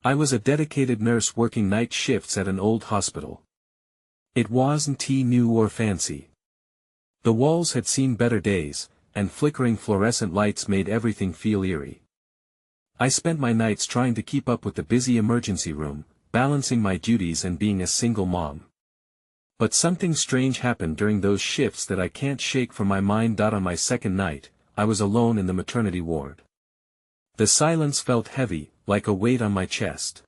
I was a dedicated nurse working night shifts at an old hospital. It wasn't new or fancy. The walls had seen better days, and flickering fluorescent lights made everything feel eerie. I spent my nights trying to keep up with the busy emergency room, balancing my duties and being a single mom. But something strange happened during those shifts that I can't shake from my mind. On my second night, I was alone in the maternity ward. The silence felt heavy, like a weight on my chest.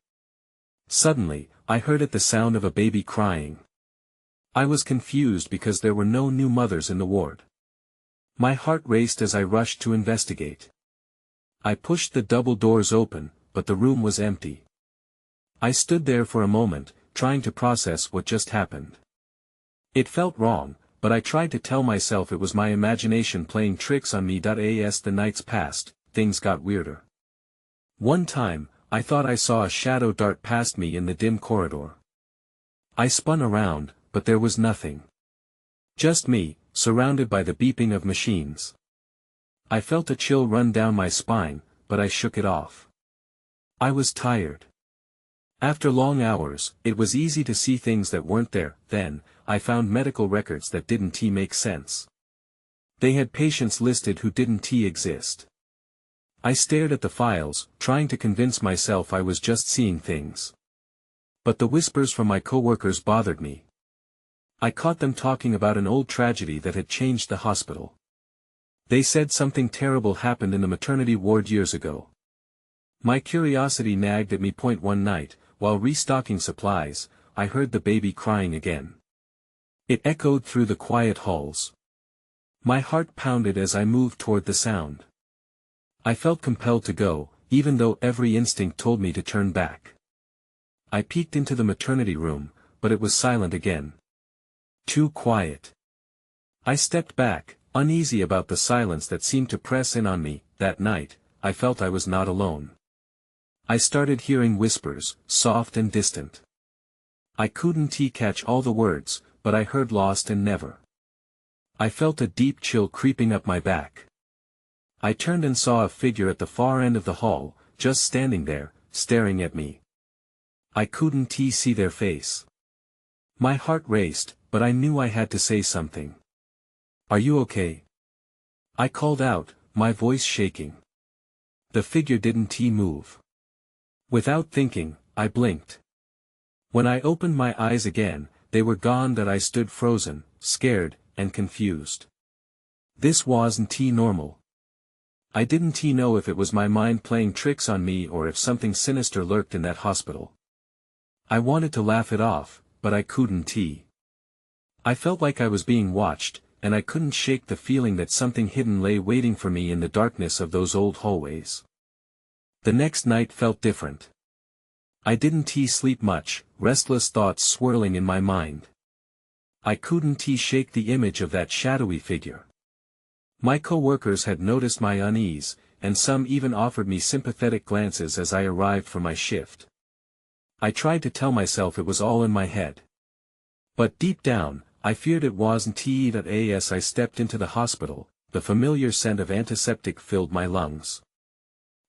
Suddenly, I heard the sound of a baby crying. I was confused because there were no new mothers in the ward. My heart raced as I rushed to investigate. I pushed the double doors open, but the room was empty. I stood there for a moment, trying to process what just happened. It felt wrong, but I tried to tell myself it was my imagination playing tricks on me. As the nights passed, things got weirder. One time, I thought I saw a shadow dart past me in the dim corridor. I spun around, but there was nothing. Just me, surrounded by the beeping of machines. I felt a chill run down my spine, but I shook it off. I was tired. After long hours, it was easy to see things that weren't there. Then, I found medical records that didn't make sense. They had patients listed who didn't exist. I stared at the files, trying to convince myself I was just seeing things. But the whispers from my coworkers bothered me. I caught them talking about an old tragedy that had changed the hospital. They said something terrible happened in the maternity ward years ago. My curiosity nagged at me. One night, while restocking supplies, I heard the baby crying again. It echoed through the quiet halls. My heart pounded as I moved toward the sound. I felt compelled to go, even though every instinct told me to turn back. I peeked into the maternity room, but it was silent again. Too quiet. I stepped back, uneasy about the silence that seemed to press in on me. That night, I felt I was not alone. I started hearing whispers, soft and distant. I couldn't catch all the words, but I heard lost and never. I felt a deep chill creeping up my back. I turned and saw a figure at the far end of the hall, just standing there, staring at me. I couldn't see their face. My heart raced, but I knew I had to say something. "Are you okay?" I called out, my voice shaking. The figure didn't move. Without thinking, I blinked. When I opened my eyes again, they were gone. I stood frozen, scared, and confused. This wasn't normal. I didn't know if it was my mind playing tricks on me or if something sinister lurked in that hospital. I wanted to laugh it off, but I couldn't. I felt like I was being watched, and I couldn't shake the feeling that something hidden lay waiting for me in the darkness of those old hallways. The next night felt different. I didn't sleep much, restless thoughts swirling in my mind. I couldn't shake the image of that shadowy figure. My co-workers had noticed my unease, and some even offered me sympathetic glances as I arrived for my shift. I tried to tell myself it was all in my head. But deep down, I feared it wasn't. As I stepped into the hospital, the familiar scent of antiseptic filled my lungs.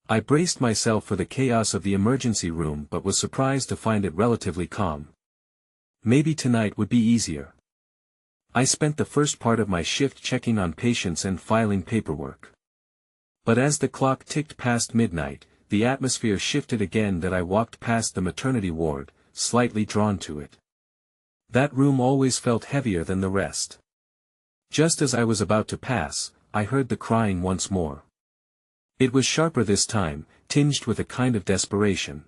I braced myself for the chaos of the emergency room but was surprised to find it relatively calm. Maybe tonight would be easier. I spent the first part of my shift checking on patients and filing paperwork. But as the clock ticked past midnight, the atmosphere shifted again. I walked past the maternity ward, slightly drawn to it. That room always felt heavier than the rest. Just as I was about to pass, I heard the crying once more. It was sharper this time, tinged with a kind of desperation.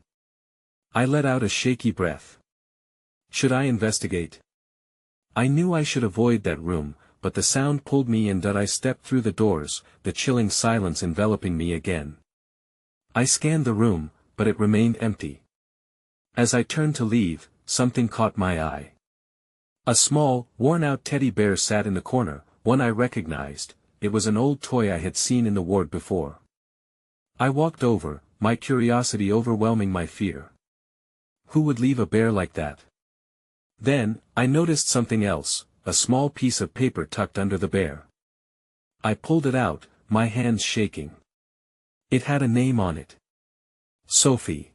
I let out a shaky breath. Should I investigate? I knew I should avoid that room, but the sound pulled me in. I stepped through the doors, the chilling silence enveloping me again. I scanned the room, but it remained empty. As I turned to leave, something caught my eye. A small, worn-out teddy bear sat in the corner, one I recognized. It was an old toy I had seen in the ward before. I walked over, my curiosity overwhelming my fear. Who would leave a bear like that? Then, I noticed something else, a small piece of paper tucked under the bear. I pulled it out, my hands shaking. It had a name on it. Sophie.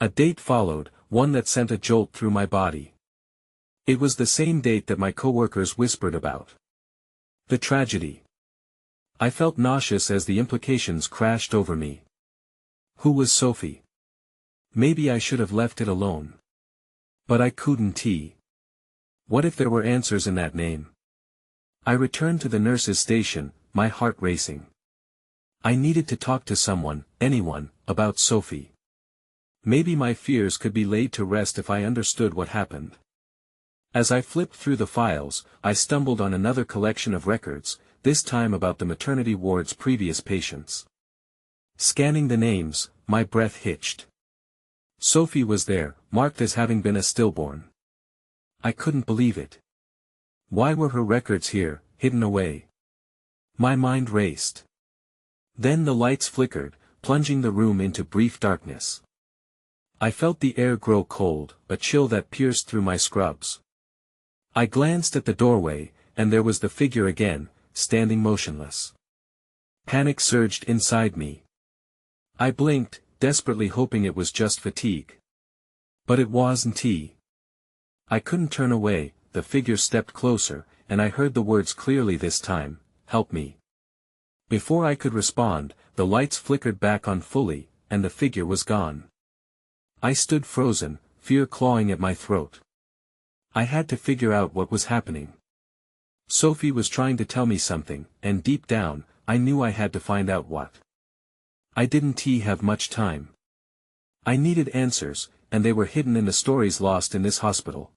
A date followed, one that sent a jolt through my body. It was the same date that my coworkers whispered about. The tragedy. I felt nauseous as the implications crashed over me. Who was Sophie? Maybe I should have left it alone. But I couldn't. What if there were answers in that name? I returned to the nurse's station, my heart racing. I needed to talk to someone, anyone, about Sophie. Maybe my fears could be laid to rest if I understood what happened. As I flipped through the files, I stumbled on another collection of records, this time about the maternity ward's previous patients. Scanning the names, my breath hitched. Sophie was there, marked as having been a stillborn. I couldn't believe it. Why were her records here, hidden away? My mind raced. Then the lights flickered, plunging the room into brief darkness. I felt the air grow cold, a chill that pierced through my scrubs. I glanced at the doorway, and there was the figure again, standing motionless. Panic surged inside me. I blinked, desperately hoping it was just fatigue. But it wasn't. I couldn't turn away. The figure stepped closer, and I heard the words clearly this time, "Help me." Before I could respond, the lights flickered back on fully, and the figure was gone. I stood frozen, fear clawing at my throat. I had to figure out what was happening. Sophie was trying to tell me something, and deep down, I knew I had to find out what. I didn't have much time. I needed answers, and they were hidden in the stories lost in this hospital.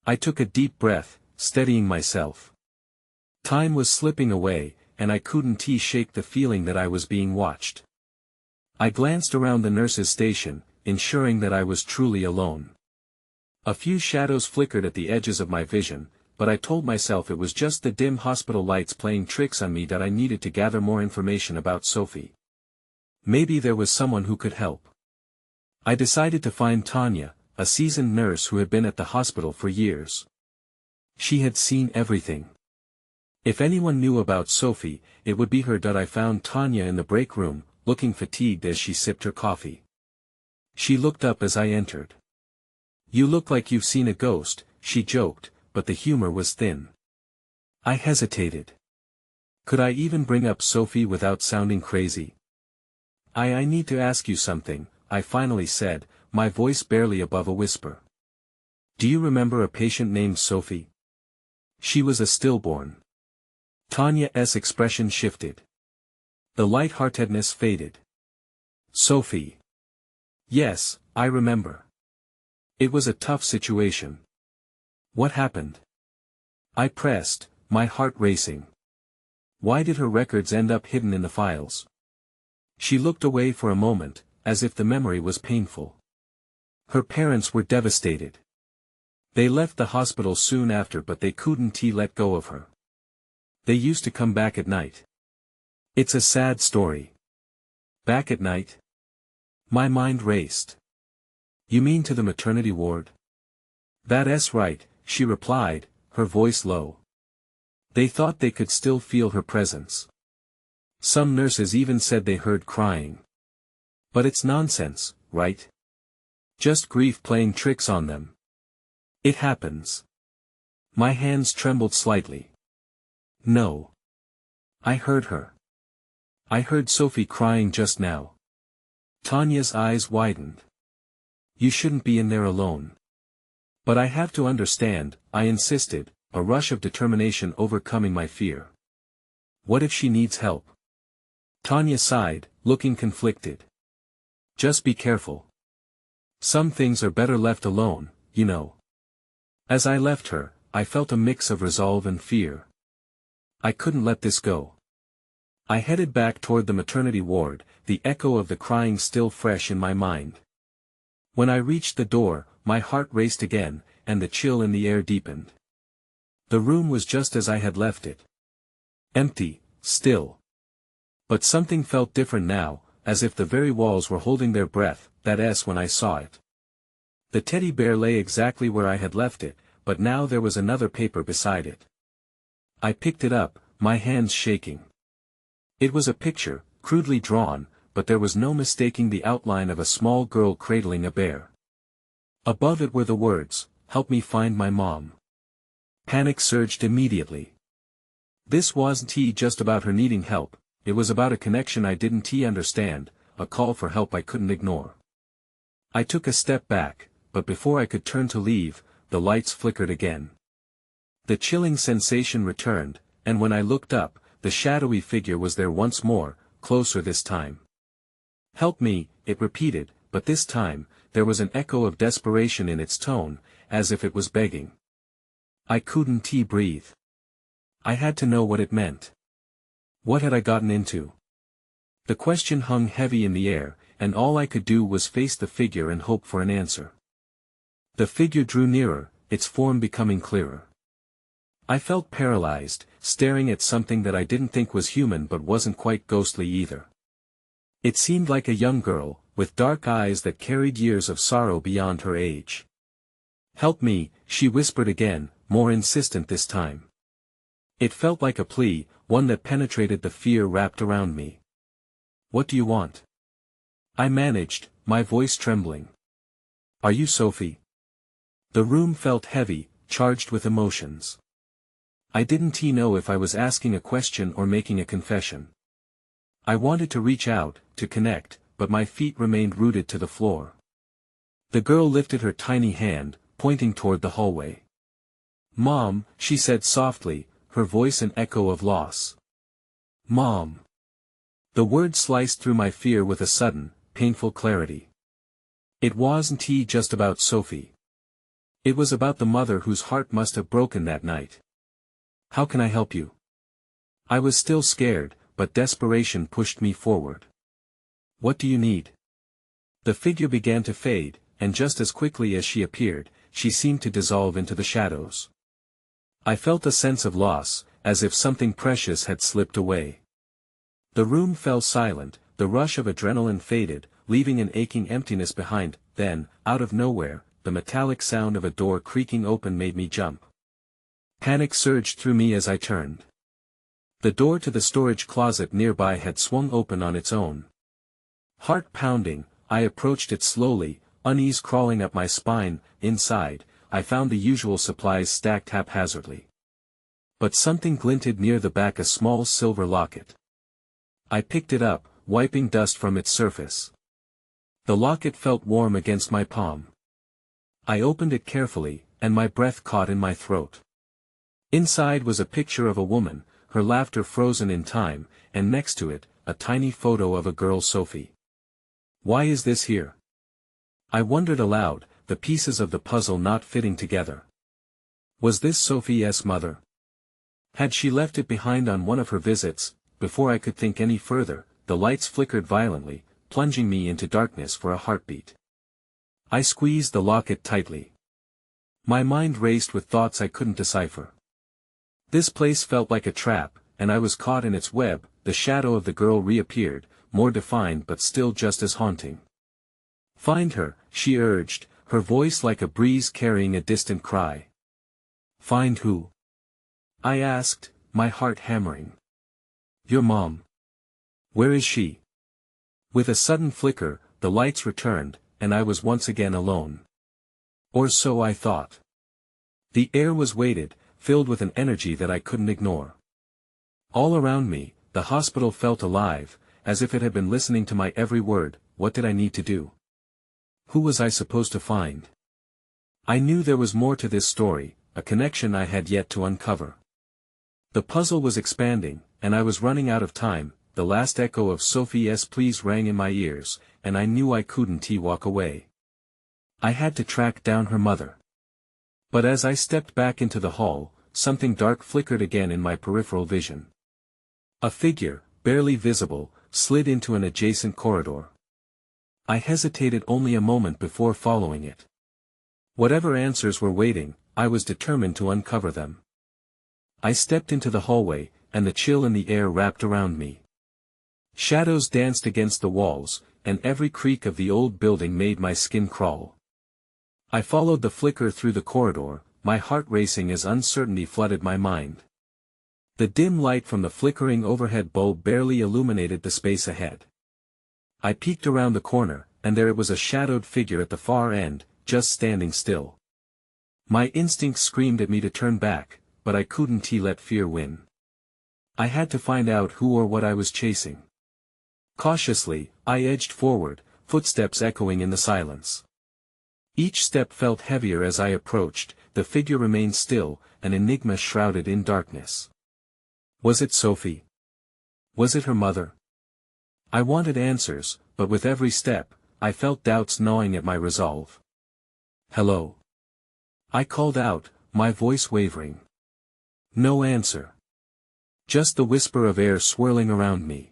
I took a deep breath, steadying myself. Time was slipping away, and I couldn't shake the feeling that I was being watched. I glanced around the nurse's station, ensuring that I was truly alone. A few shadows flickered at the edges of my vision, but I told myself it was just the dim hospital lights playing tricks on me that I needed to gather more information about Sophie. Maybe there was someone who could help. I decided to find Tanya, a seasoned nurse who had been at the hospital for years. She had seen everything. If anyone knew about Sophie, it would be her. I found Tanya in the break room, looking fatigued as she sipped her coffee. She looked up as I entered. "You look like you've seen a ghost," she joked, but the humor was thin. I hesitated. Could I even bring up Sophie without sounding crazy? I need to ask you something," I finally said, my voice barely above a whisper. "Do you remember a patient named Sophie?" She was a stillborn. Tanya's expression shifted. The lightheartedness faded. "Sophie. Yes, I remember. It was a tough situation. What happened?" I pressed, my heart racing. Why did her records end up hidden in the files? She looked away for a moment, as if the memory was painful. Her parents were devastated. They left the hospital soon after, but they couldn't let go of her. They used to come back at night. It's a sad story. Back at night? My mind raced. You mean to the maternity ward? That's right, she replied, her voice low. They thought they could still feel her presence. Some nurses even said they heard crying. But it's nonsense, right? Just grief playing tricks on them. It happens. My hands trembled slightly. No. I heard her. I heard Sophie crying just now. Tanya's eyes widened. You shouldn't be in there alone. But I have to understand, I insisted, a rush of determination overcoming my fear. What if she needs help? Tanya sighed, looking conflicted. Just be careful. Some things are better left alone, you know. As I left her, I felt a mix of resolve and fear. I couldn't let this go. I headed back toward the maternity ward, the echo of the crying still fresh in my mind. When I reached the door, my heart raced again, and the chill in the air deepened. The room was just as I had left it. Empty, still. But something felt different now, as if the very walls were holding their breath. That's when I saw it. The teddy bear lay exactly where I had left it, but now there was another paper beside it. I picked it up, my hands shaking. It was a picture, crudely drawn, but there was no mistaking the outline of a small girl cradling a bear. Above it were the words, "Help me find my mom." Panic surged immediately. This wasn't just about her needing help, it was about a connection I didn't understand, a call for help I couldn't ignore. I took a step back, but before I could turn to leave, the lights flickered again. The chilling sensation returned, and when I looked up, the shadowy figure was there once more, closer this time. "Help me," it repeated, but this time, there was an echo of desperation in its tone, as if it was begging. I couldn't breathe. I had to know what it meant. What had I gotten into? The question hung heavy in the air, and all I could do was face the figure and hope for an answer. The figure drew nearer, its form becoming clearer. I felt paralyzed, staring at something that I didn't think was human but wasn't quite ghostly either. It seemed like a young girl, with dark eyes that carried years of sorrow beyond her age. "Help me," she whispered again, more insistent this time. It felt like a plea, one that penetrated the fear wrapped around me. "What do you want?" I managed, my voice trembling. "Are you Sophie?" The room felt heavy, charged with emotions. I didn't know if I was asking a question or making a confession. I wanted to reach out, to connect, but my feet remained rooted to the floor. The girl lifted her tiny hand, pointing toward the hallway. "Mom," she said softly, her voice an echo of loss. "Mom." The word sliced through my fear with a sudden, painful clarity. It wasn't just about Sophie. It was about the mother whose heart must have broken that night. "How can I help you?" I was still scared, but desperation pushed me forward. "What do you need?" The figure began to fade, and just as quickly as she appeared, she seemed to dissolve into the shadows. I felt a sense of loss, as if something precious had slipped away. The room fell silent, the rush of adrenaline faded, leaving an aching emptiness behind. Then, out of nowhere, the metallic sound of a door creaking open made me jump. Panic surged through me as I turned. The door to the storage closet nearby had swung open on its own. Heart pounding, I approached it slowly, unease crawling up my spine. Inside, I found the usual supplies stacked haphazardly. But something glinted near the back, a small silver locket. I picked it up, wiping dust from its surface. The locket felt warm against my palm. I opened it carefully, and my breath caught in my throat. Inside was a picture of a woman, her laughter frozen in time, and next to it, a tiny photo of a girl, Sophie. Why is this here? I wondered aloud, the pieces of the puzzle not fitting together. Was this Sophie's mother? Had she left it behind on one of her visits? Before I could think any further, the lights flickered violently, plunging me into darkness for a heartbeat. I squeezed the locket tightly. My mind raced with thoughts I couldn't decipher. This place felt like a trap, and I was caught in its web. The shadow of the girl reappeared, more defined but still just as haunting. "Find her," she urged, her voice like a breeze carrying a distant cry. "Find who?" I asked, my heart hammering. "Your mom. Where is she?" With a sudden flicker, the lights returned, and I was once again alone. Or so I thought. The air was weighted, filled with an energy that I couldn't ignore. All around me, the hospital felt alive, as if it had been listening to my every word. What did I need to do? Who was I supposed to find? I knew there was more to this story, a connection I had yet to uncover. The puzzle was expanding, and I was running out of time. The last echo of Sophie's pleas rang in my ears, and I knew I couldn't walk away. I had to track down her mother. But as I stepped back into the hall, something dark flickered again in my peripheral vision. A figure, barely visible, slid into an adjacent corridor. I hesitated only a moment before following it. Whatever answers were waiting, I was determined to uncover them. I stepped into the hallway, and the chill in the air wrapped around me. Shadows danced against the walls, and every creak of the old building made my skin crawl. I followed the flicker through the corridor, my heart racing as uncertainty flooded my mind. The dim light from the flickering overhead bulb barely illuminated the space ahead. I peeked around the corner, and there it was, a shadowed figure at the far end, just standing still. My instincts screamed at me to turn back, but I couldn't let fear win. I had to find out who or what I was chasing. Cautiously, I edged forward, footsteps echoing in the silence. Each step felt heavier as I approached. The figure remained still, an enigma shrouded in darkness. Was it Sophie? Was it her mother? I wanted answers, but with every step, I felt doubts gnawing at my resolve. "Hello?" I called out, my voice wavering. No answer. Just the whisper of air swirling around me.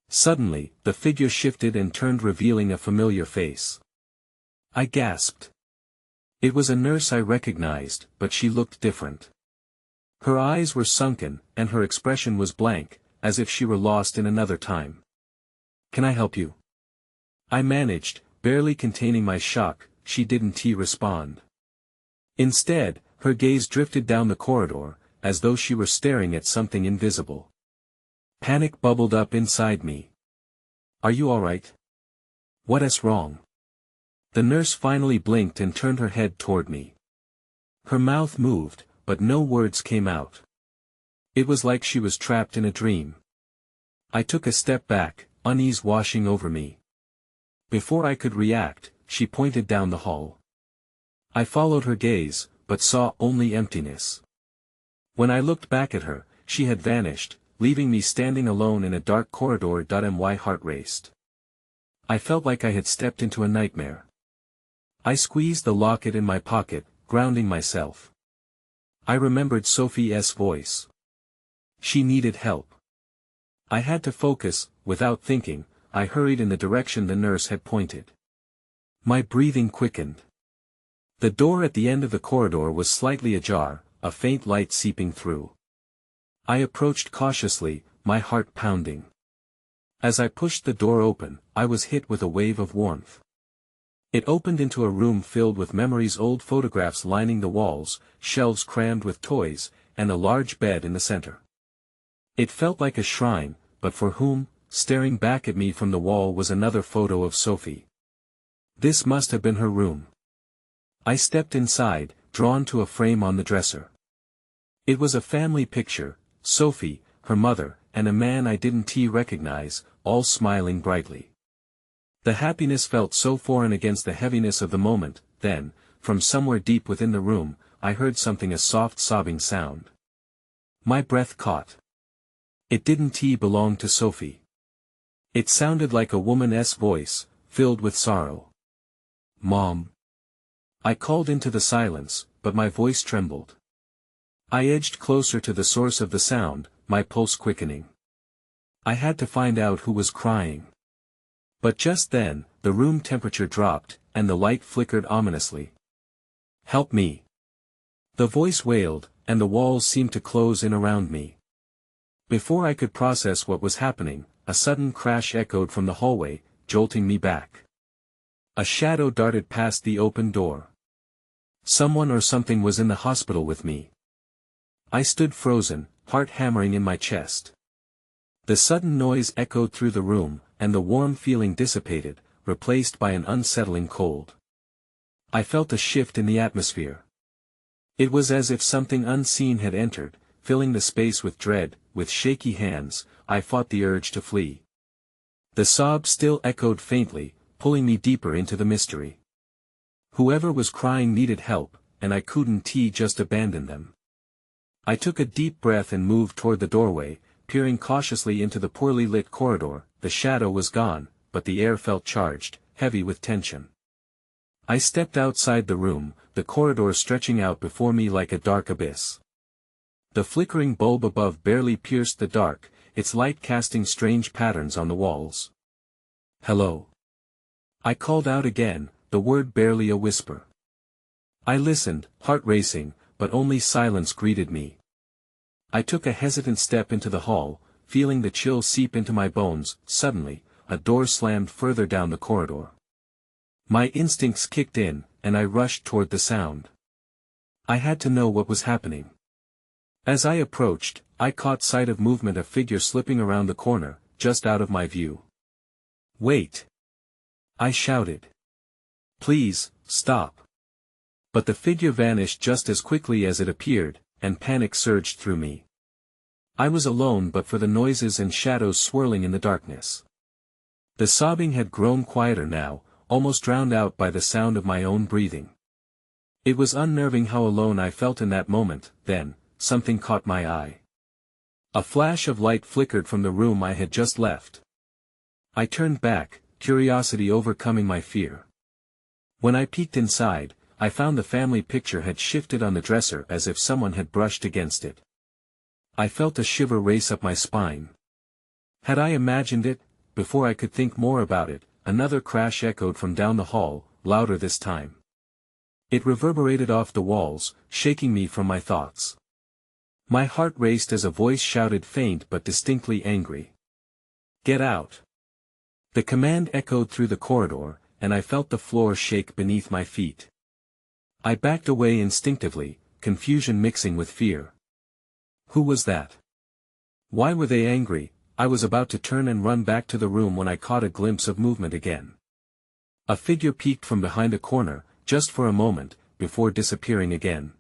Suddenly, the figure shifted and turned, revealing a familiar face. I gasped. It was a nurse I recognized, but she looked different. Her eyes were sunken, and her expression was blank, as if she were lost in another time. "Can I help you?" I managed, barely containing my shock. She didn't respond. Instead, her gaze drifted down the corridor, as though she were staring at something invisible. Panic bubbled up inside me. "Are you all right? What's wrong?" The nurse finally blinked and turned her head toward me. Her mouth moved, but no words came out. It was like she was trapped in a dream. I took a step back, unease washing over me. Before I could react, she pointed down the hall. I followed her gaze, but saw only emptiness. When I looked back at her, she had vanished, leaving me standing alone in a dark corridor. My heart raced. I felt like I had stepped into a nightmare. I squeezed the locket in my pocket, grounding myself. I remembered Sophie's voice. She needed help. I had to focus. Without thinking, I hurried in the direction the nurse had pointed. My breathing quickened. The door at the end of the corridor was slightly ajar, a faint light seeping through. I approached cautiously, my heart pounding. As I pushed the door open, I was hit with a wave of warmth. It opened into a room filled with memories, old photographs lining the walls, shelves crammed with toys, and a large bed in the center. It felt like a shrine, but for whom? Staring back at me from the wall was another photo of Sophie. This must have been her room. I stepped inside, drawn to a frame on the dresser. It was a family picture, Sophie, her mother, and a man I didn't recognize, all smiling brightly. The happiness felt so foreign against the heaviness of the moment. Then, from somewhere deep within the room, I heard something, a soft sobbing sound. My breath caught. It didn't belong to Sophie. It sounded like a woman's voice, filled with sorrow. "Mom." I called into the silence, but my voice trembled. I edged closer to the source of the sound, my pulse quickening. I had to find out who was crying. But just then, the room temperature dropped, and the light flickered ominously. "Help me!" The voice wailed, and the walls seemed to close in around me. Before I could process what was happening, a sudden crash echoed from the hallway, jolting me back. A shadow darted past the open door. Someone or something was in the hospital with me. I stood frozen, heart hammering in my chest. The sudden noise echoed through the room, and the warm feeling dissipated, replaced by an unsettling cold. I felt a shift in the atmosphere. It was as if something unseen had entered, filling the space with dread. With shaky hands, I fought the urge to flee. The sobs still echoed faintly, pulling me deeper into the mystery. Whoever was crying needed help, and I couldn't just abandon them. I took a deep breath and moved toward the doorway, peering cautiously into the poorly lit corridor. The shadow was gone, but the air felt charged, heavy with tension. I stepped outside the room, the corridor stretching out before me like a dark abyss. The flickering bulb above barely pierced the dark, its light casting strange patterns on the walls. "Hello." I called out again, the word barely a whisper. I listened, heart racing, but only silence greeted me. I took a hesitant step into the hall, feeling the chill seep into my bones. Suddenly, a door slammed further down the corridor. My instincts kicked in, and I rushed toward the sound. I had to know what was happening. As I approached, I caught sight of movement, a figure slipping around the corner, just out of my view. Wait! I shouted. Please, stop. But the figure vanished just as quickly as it appeared, and panic surged through me. I was alone but for the noises and shadows swirling in the darkness. The sobbing had grown quieter now, almost drowned out by the sound of my own breathing. It was unnerving how alone I felt in that moment. Then, something caught my eye. A flash of light flickered from the room I had just left. I turned back, curiosity overcoming my fear. When I peeked inside, I found the family picture had shifted on the dresser as if someone had brushed against it. I felt a shiver race up my spine. Had I imagined it? Before I could think more about it, another crash echoed from down the hall, louder this time. It reverberated off the walls, shaking me from my thoughts. My heart raced as a voice shouted, faint but distinctly angry. Get out! The command echoed through the corridor, and I felt the floor shake beneath my feet. I backed away instinctively, confusion mixing with fear. Who was that? Why were they angry? I was about to turn and run back to the room when I caught a glimpse of movement again. A figure peeked from behind a corner, just for a moment, before disappearing again.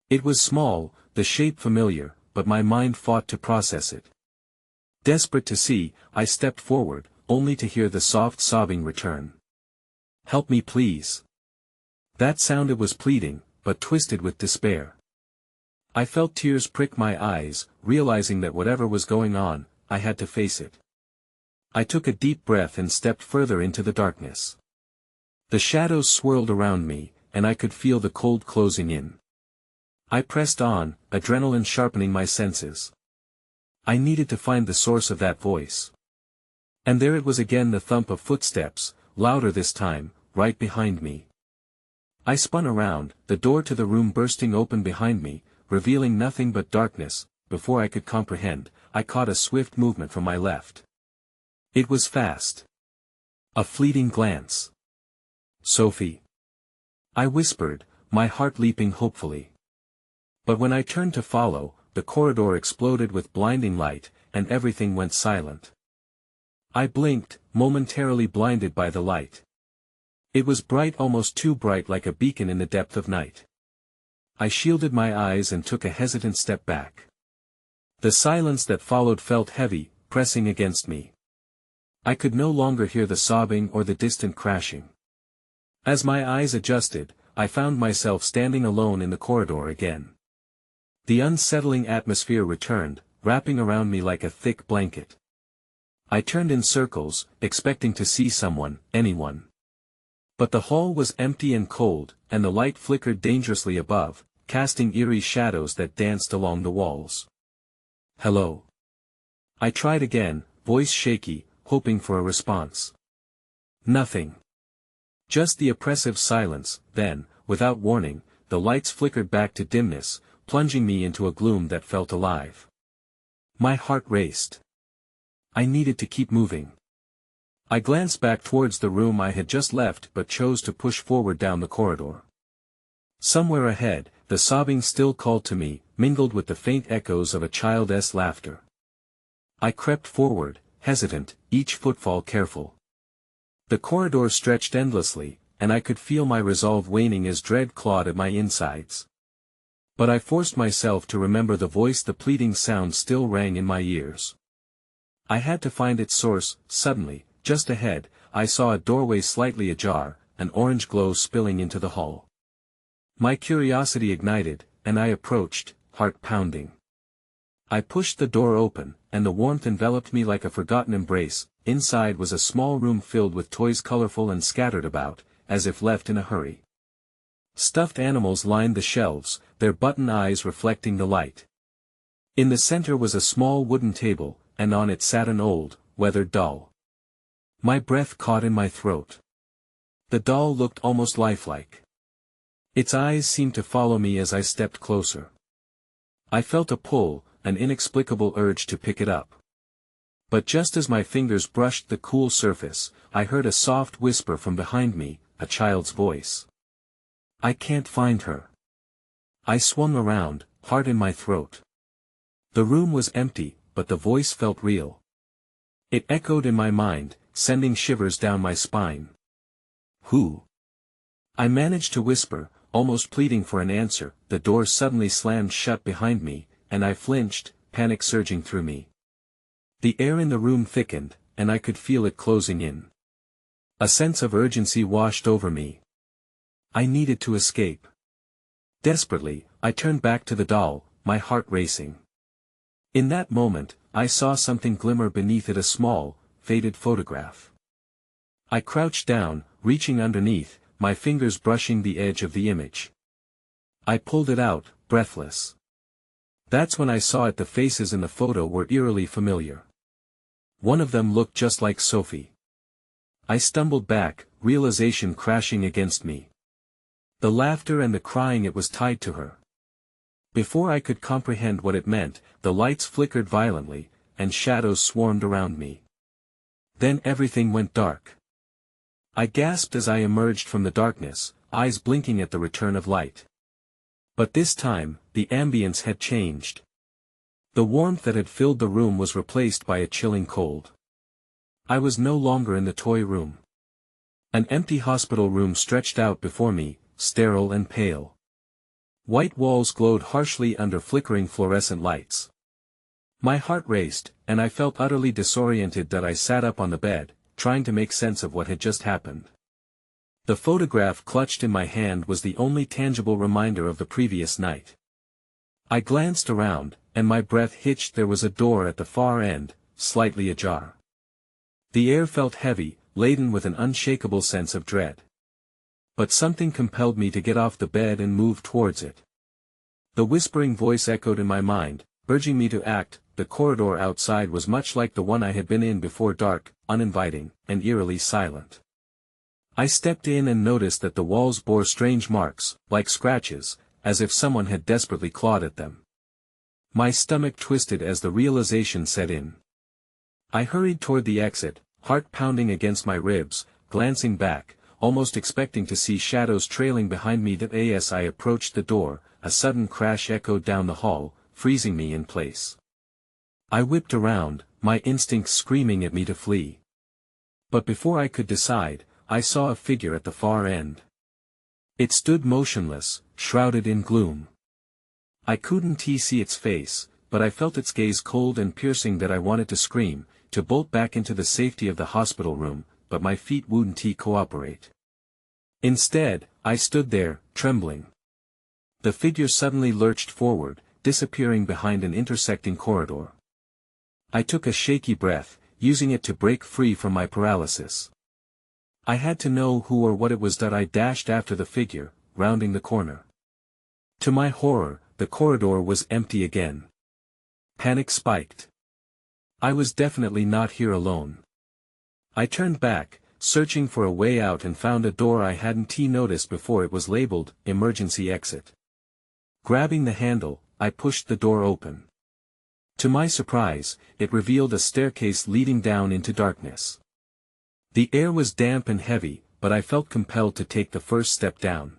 It was small, the shape familiar, but my mind fought to process it. Desperate to see, I stepped forward, only to hear the soft sobbing return. Help me please. That sound, it was pleading, but twisted with despair. I felt tears prick my eyes, realizing that whatever was going on, I had to face it. I took a deep breath and stepped further into the darkness. The shadows swirled around me, and I could feel the cold closing in. I pressed on, adrenaline sharpening my senses. I needed to find the source of that voice. And there it was again, the thump of footsteps, louder this time, right behind me. I spun around, the door to the room bursting open behind me, revealing nothing but darkness. Before I could comprehend, I caught a swift movement from my left. It was fast. A fleeting glance. Sophie. I whispered, my heart leaping hopefully. But when I turned to follow, the corridor exploded with blinding light, and everything went silent. I blinked, momentarily blinded by the light. It was bright, almost too bright, like a beacon in the depth of night. I shielded my eyes and took a hesitant step back. The silence that followed felt heavy, pressing against me. I could no longer hear the sobbing or the distant crashing. As my eyes adjusted, I found myself standing alone in the corridor again. The unsettling atmosphere returned, wrapping around me like a thick blanket. I turned in circles, expecting to see someone, anyone. But the hall was empty and cold, and the light flickered dangerously above, casting eerie shadows that danced along the walls. Hello. I tried again, voice shaky, hoping for a response. Nothing. Just the oppressive silence. Then, without warning, the lights flickered back to dimness, plunging me into a gloom that felt alive. My heart raced. I needed to keep moving. I glanced back towards the room I had just left but chose to push forward down the corridor. Somewhere ahead, the sobbing still called to me, mingled with the faint echoes of a child's laughter. I crept forward, hesitant, each footfall careful. The corridor stretched endlessly, and I could feel my resolve waning as dread clawed at my insides. But I forced myself to remember the voice. The pleading sound still rang in my ears. I had to find its source. Suddenly, just ahead, I saw a doorway slightly ajar, an orange glow spilling into the hall. My curiosity ignited, and I approached, heart pounding. I pushed the door open, and the warmth enveloped me like a forgotten embrace. Inside was a small room filled with toys, colorful and scattered about, as if left in a hurry. Stuffed animals lined the shelves, their button eyes reflecting the light. In the center was a small wooden table, and on it sat an old, weathered doll. My breath caught in my throat. The doll looked almost lifelike. Its eyes seemed to follow me as I stepped closer. I felt a pull, an inexplicable urge to pick it up. But just as my fingers brushed the cool surface, I heard a soft whisper from behind me, a child's voice. I can't find her. I swung around, heart in my throat. The room was empty, but the voice felt real. It echoed in my mind, sending shivers down my spine. "Who?" I managed to whisper, almost pleading for an answer. The door suddenly slammed shut behind me, and I flinched, panic surging through me. The air in the room thickened, and I could feel it closing in. A sense of urgency washed over me. I needed to escape. Desperately, I turned back to the doll, my heart racing. In that moment, I saw something glimmer beneath it, a small, faded photograph. I crouched down, reaching underneath, my fingers brushing the edge of the image. I pulled it out, breathless. That's when I saw it. The faces in the photo were eerily familiar. One of them looked just like Sophie. I stumbled back, realization crashing against me. The laughter and the crying, it was tied to her. Before I could comprehend what it meant, the lights flickered violently, and shadows swarmed around me. Then everything went dark. I gasped as I emerged from the darkness, eyes blinking at the return of light. But this time, the ambience had changed. The warmth that had filled the room was replaced by a chilling cold. I was no longer in the toy room. An empty hospital room stretched out before me, sterile and pale. White walls glowed harshly under flickering fluorescent lights. My heart raced, and I felt utterly disoriented. That I sat up on the bed, trying to make sense of what had just happened. The photograph clutched in my hand was the only tangible reminder of the previous night. I glanced around, and my breath hitched. There was a door at the far end, slightly ajar. The air felt heavy, laden with an unshakable sense of dread. But something compelled me to get off the bed and move towards it. The whispering voice echoed in my mind, urging me to act. The corridor outside was much like the one I had been in before, dark, uninviting, and eerily silent. I stepped in and noticed that the walls bore strange marks, like scratches, as if someone had desperately clawed at them. My stomach twisted as the realization set in. I hurried toward the exit, heart pounding against my ribs, glancing back, almost expecting to see shadows trailing behind me. As I approached the door, a sudden crash echoed down the hall, freezing me in place. I whipped around, my instincts screaming at me to flee. But before I could decide, I saw a figure at the far end. It stood motionless, shrouded in gloom. I couldn't see its face, but I felt its gaze cold and piercing. That I wanted to scream, to bolt back into the safety of the hospital room, but my feet wouldn't cooperate. Instead, I stood there, trembling. The figure suddenly lurched forward, disappearing behind an intersecting corridor. I took a shaky breath, using it to break free from my paralysis. I had to know who or what it was. I dashed after the figure, rounding the corner. To my horror, the corridor was empty again. Panic spiked. I was definitely not here alone. I turned back, searching for a way out, and found a door I hadn't noticed before. It was labeled, "Emergency Exit." Grabbing the handle, I pushed the door open. To my surprise, it revealed a staircase leading down into darkness. The air was damp and heavy, but I felt compelled to take the first step down.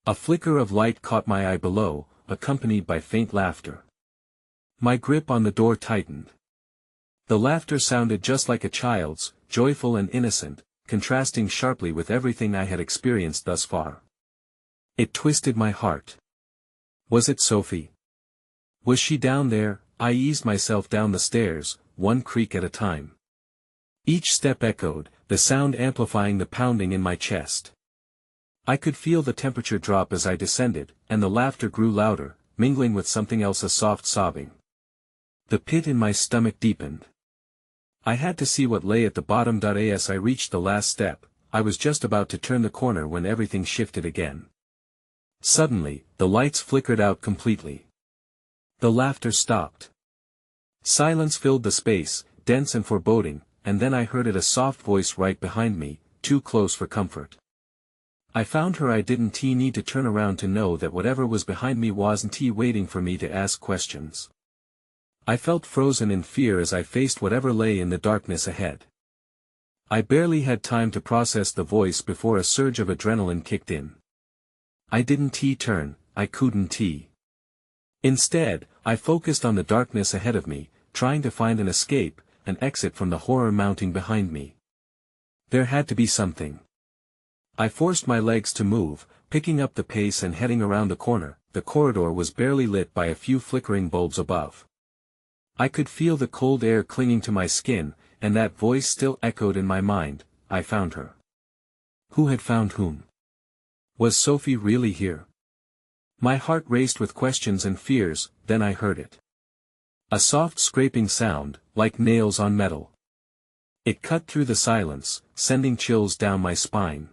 A flicker of light caught my eye below, accompanied by faint laughter. My grip on the door tightened. The laughter sounded just like a child's, joyful and innocent, contrasting sharply with everything I had experienced thus far. It twisted my heart. Was it Sophie? Was she down there? I eased myself down the stairs, one creak at a time. Each step echoed, the sound amplifying the pounding in my chest. I could feel the temperature drop as I descended, and the laughter grew louder, mingling with something else, a soft sobbing. The pit in my stomach deepened. I had to see what lay at the bottom. As I reached the last step, I was just about to turn the corner when everything shifted again. Suddenly, the lights flickered out completely. The laughter stopped. Silence filled the space, dense and foreboding, and then I heard it, a soft voice right behind me, too close for comfort. I found her. I didn't need to turn around to know that whatever was behind me wasn't waiting for me to ask questions. I felt frozen in fear as I faced whatever lay in the darkness ahead. I barely had time to process the voice before a surge of adrenaline kicked in. I didn't turn, I couldn't. Instead, I focused on the darkness ahead of me, trying to find an escape, an exit from the horror mounting behind me. There had to be something. I forced my legs to move, picking up the pace and heading around the corner. The corridor was barely lit by a few flickering bulbs above. I could feel the cold air clinging to my skin, and that voice still echoed in my mind. I found her. Who had found whom? Was Sophie really here? My heart raced with questions and fears. Then I heard it. A soft scraping sound, like nails on metal. It cut through the silence, sending chills down my spine.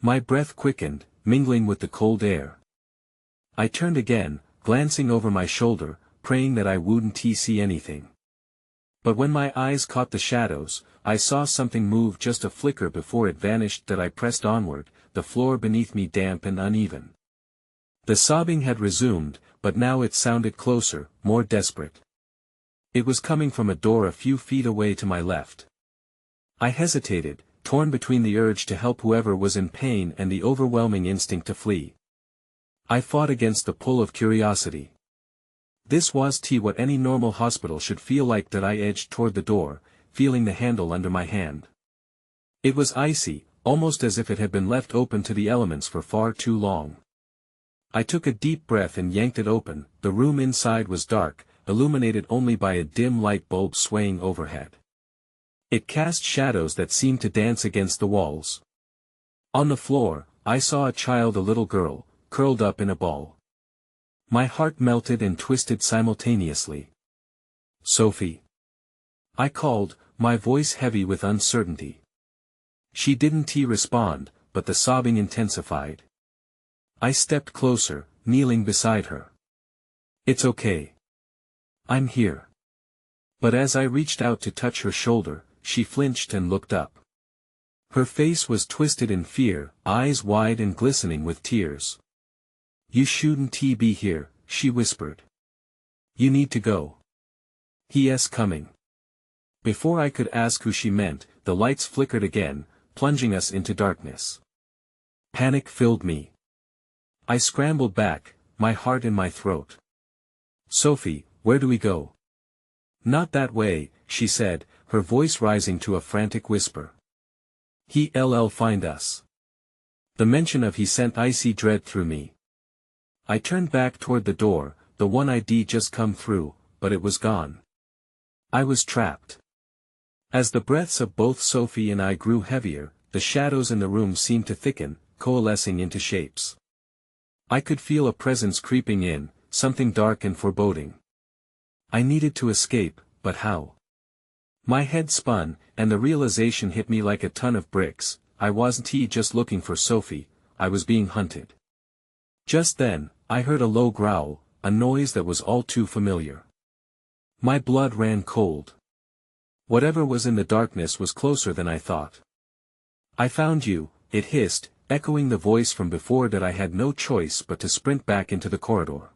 My breath quickened, mingling with the cold air. I turned again, glancing over my shoulder, praying that I wouldn't see anything. But when my eyes caught the shadows, I saw something move just a flicker before it vanished. That I pressed onward, the floor beneath me damp and uneven. The sobbing had resumed, but now it sounded closer, more desperate. It was coming from a door a few feet away to my left. I hesitated, torn between the urge to help whoever was in pain and the overwhelming instinct to flee. I fought against the pull of curiosity. This was what any normal hospital should feel like. That I edged toward the door, feeling the handle under my hand. It was icy, almost as if it had been left open to the elements for far too long. I took a deep breath and yanked it open. The room inside was dark, illuminated only by a dim light bulb swaying overhead. It cast shadows that seemed to dance against the walls. On the floor, I saw a child, a little girl, curled up in a ball. My heart melted and twisted simultaneously. Sophie. I called, my voice heavy with uncertainty. She didn't respond, but the sobbing intensified. I stepped closer, kneeling beside her. It's okay. I'm here. But as I reached out to touch her shoulder, she flinched and looked up. Her face was twisted in fear, eyes wide and glistening with tears. You shouldn't be here, she whispered. You need to go. He's coming. Before I could ask who she meant, the lights flickered again, plunging us into darkness. Panic filled me. I scrambled back, my heart in my throat. Sophie, where do we go? Not that way, she said, her voice rising to a frantic whisper. He'll find us. The mention of he sent icy dread through me. I turned back toward the door, the one I'd just come through, but it was gone. I was trapped. As the breaths of both Sophie and I grew heavier, the shadows in the room seemed to thicken, coalescing into shapes. I could feel a presence creeping in, something dark and foreboding. I needed to escape, but how? My head spun, and the realization hit me like a ton of bricks. I wasn't just looking for Sophie, I was being hunted. Just then, I heard a low growl, a noise that was all too familiar. My blood ran cold. Whatever was in the darkness was closer than I thought. I found you, it hissed, echoing the voice from before. That I had no choice but to sprint back into the corridor.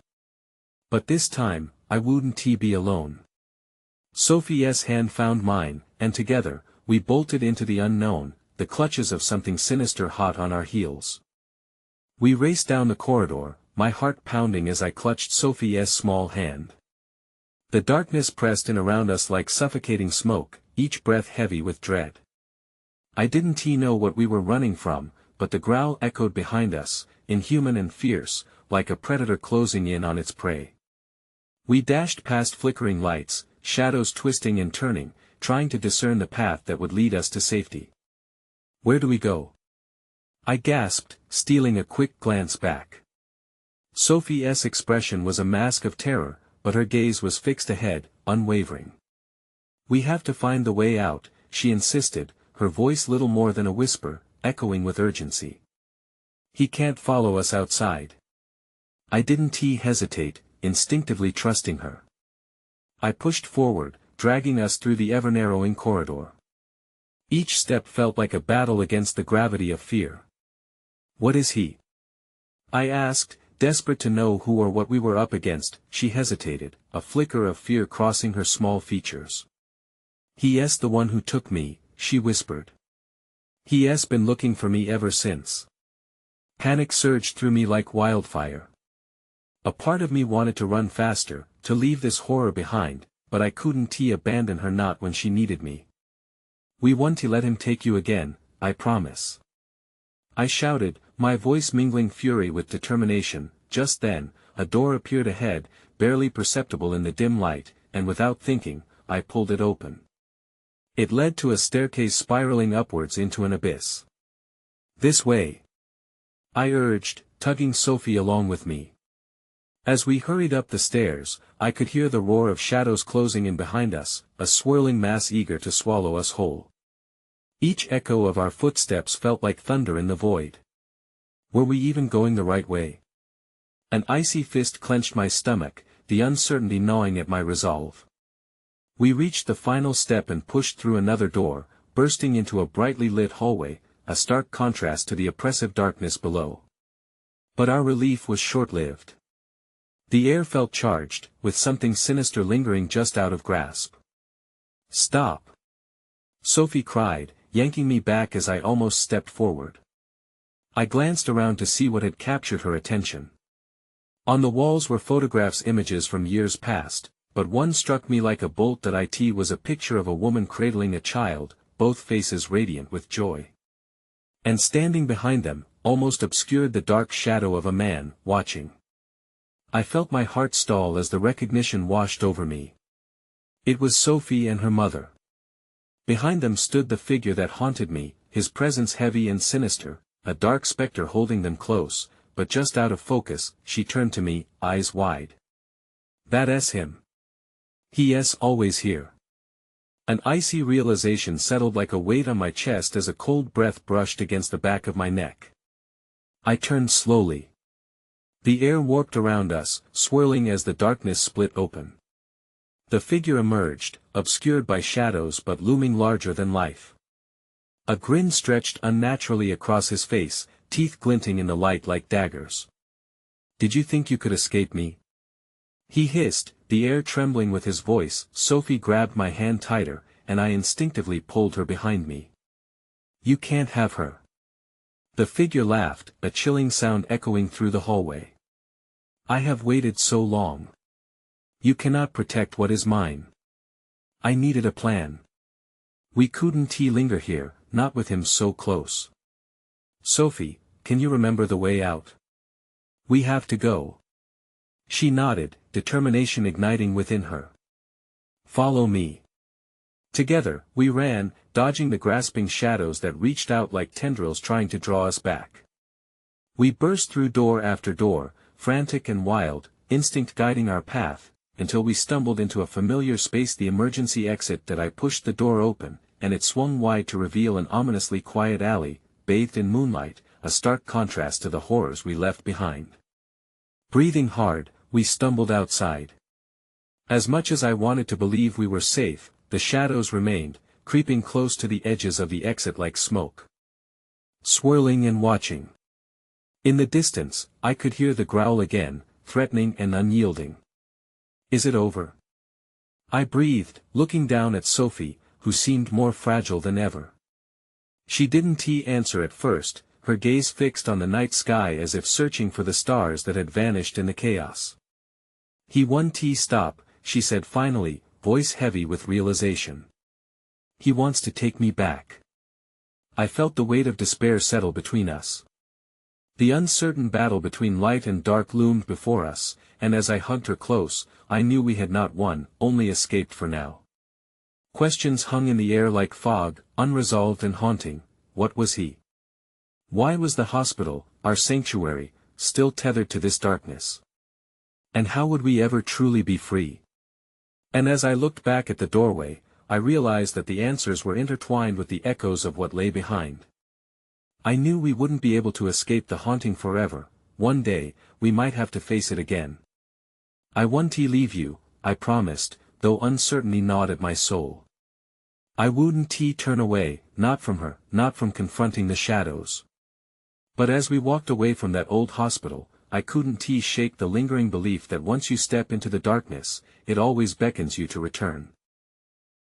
But this time, I wouldn't be alone. Sophie's hand found mine, and together, we bolted into the unknown, the clutches of something sinister hot on our heels. We raced down the corridor, my heart pounding as I clutched Sophie's small hand. The darkness pressed in around us like suffocating smoke, each breath heavy with dread. I didn't know what we were running from, but the growl echoed behind us, inhuman and fierce, like a predator closing in on its prey. We dashed past flickering lights, shadows twisting and turning, trying to discern the path that would lead us to safety. Where do we go? I gasped, stealing a quick glance back. Sophie's expression was a mask of terror, but her gaze was fixed ahead, unwavering. We have to find the way out, she insisted, her voice little more than a whisper, echoing with urgency. He can't follow us outside. I didn't hesitate, instinctively trusting her. I pushed forward, dragging us through the ever-narrowing corridor. Each step felt like a battle against the gravity of fear. What is he? I asked, desperate to know who or what we were up against. She hesitated, a flicker of fear crossing her small features. He's the one who took me, she whispered. He's been looking for me ever since. Panic surged through me like wildfire. A part of me wanted to run faster, to leave this horror behind, but I couldn't abandon her, not when she needed me. We want to let him take you again, I promise. I shouted, my voice mingling fury with determination. Just then, a door appeared ahead, barely perceptible in the dim light, and without thinking, I pulled it open. It led to a staircase spiraling upwards into an abyss. This way, I urged, tugging Sophie along with me. As we hurried up the stairs, I could hear the roar of shadows closing in behind us, a swirling mass eager to swallow us whole. Each echo of our footsteps felt like thunder in the void. Were we even going the right way? An icy fist clenched my stomach, the uncertainty gnawing at my resolve. We reached the final step and pushed through another door, bursting into a brightly lit hallway, a stark contrast to the oppressive darkness below. But our relief was short-lived. The air felt charged, with something sinister lingering just out of grasp. Stop! Sophie cried, yanking me back as I almost stepped forward. I glanced around to see what had captured her attention. On the walls were images from years past, but one struck me like a bolt that it was a picture of a woman cradling a child, both faces radiant with joy. And standing behind them, almost obscured the dark shadow of a man, watching. I felt my heart stall as the recognition washed over me. It was Sophie and her mother. Behind them stood the figure that haunted me, his presence heavy and sinister, a dark specter holding them close, but just out of focus. She turned to me, eyes wide. That's him. He's always here. An icy realization settled like a weight on my chest as a cold breath brushed against the back of my neck. I turned slowly. The air warped around us, swirling as the darkness split open. The figure emerged, obscured by shadows but looming larger than life. A grin stretched unnaturally across his face, teeth glinting in the light like daggers. Did you think you could escape me? He hissed, the air trembling with his voice. Sophie grabbed my hand tighter, and I instinctively pulled her behind me. You can't have her. The figure laughed, a chilling sound echoing through the hallway. I have waited so long. You cannot protect what is mine. I needed a plan. We couldn't linger here, not with him so close. Sophie, can you remember the way out? We have to go. She nodded, determination igniting within her. Follow me. Together, we ran, dodging the grasping shadows that reached out like tendrils trying to draw us back. We burst through door after door, frantic and wild, instinct guiding our path, until we stumbled into a familiar space, the emergency exit. That I pushed the door open, and it swung wide to reveal an ominously quiet alley, bathed in moonlight, a stark contrast to the horrors we left behind. Breathing hard, we stumbled outside. As much as I wanted to believe we were safe, the shadows remained, creeping close to the edges of the exit like smoke. Swirling and watching. In the distance, I could hear the growl again, threatening and unyielding. Is it over? I breathed, looking down at Sophie, who seemed more fragile than ever. She didn't answer at first, her gaze fixed on the night sky as if searching for the stars that had vanished in the chaos. He won't stop, she said finally, voice heavy with realization. He wants to take me back. I felt the weight of despair settle between us. The uncertain battle between light and dark loomed before us, and as I hugged her close, I knew we had not won, only escaped for now. Questions hung in the air like fog, unresolved and haunting. What was he? Why was the hospital, our sanctuary, still tethered to this darkness? And how would we ever truly be free? And as I looked back at the doorway, I realized that the answers were intertwined with the echoes of what lay behind. I knew we wouldn't be able to escape the haunting forever. One day, we might have to face it again. I won't leave you, I promised, though uncertainty gnawed at my soul. I wouldn't turn away, not from her, not from confronting the shadows. But as we walked away from that old hospital, I couldn't shake the lingering belief that once you step into the darkness, it always beckons you to return.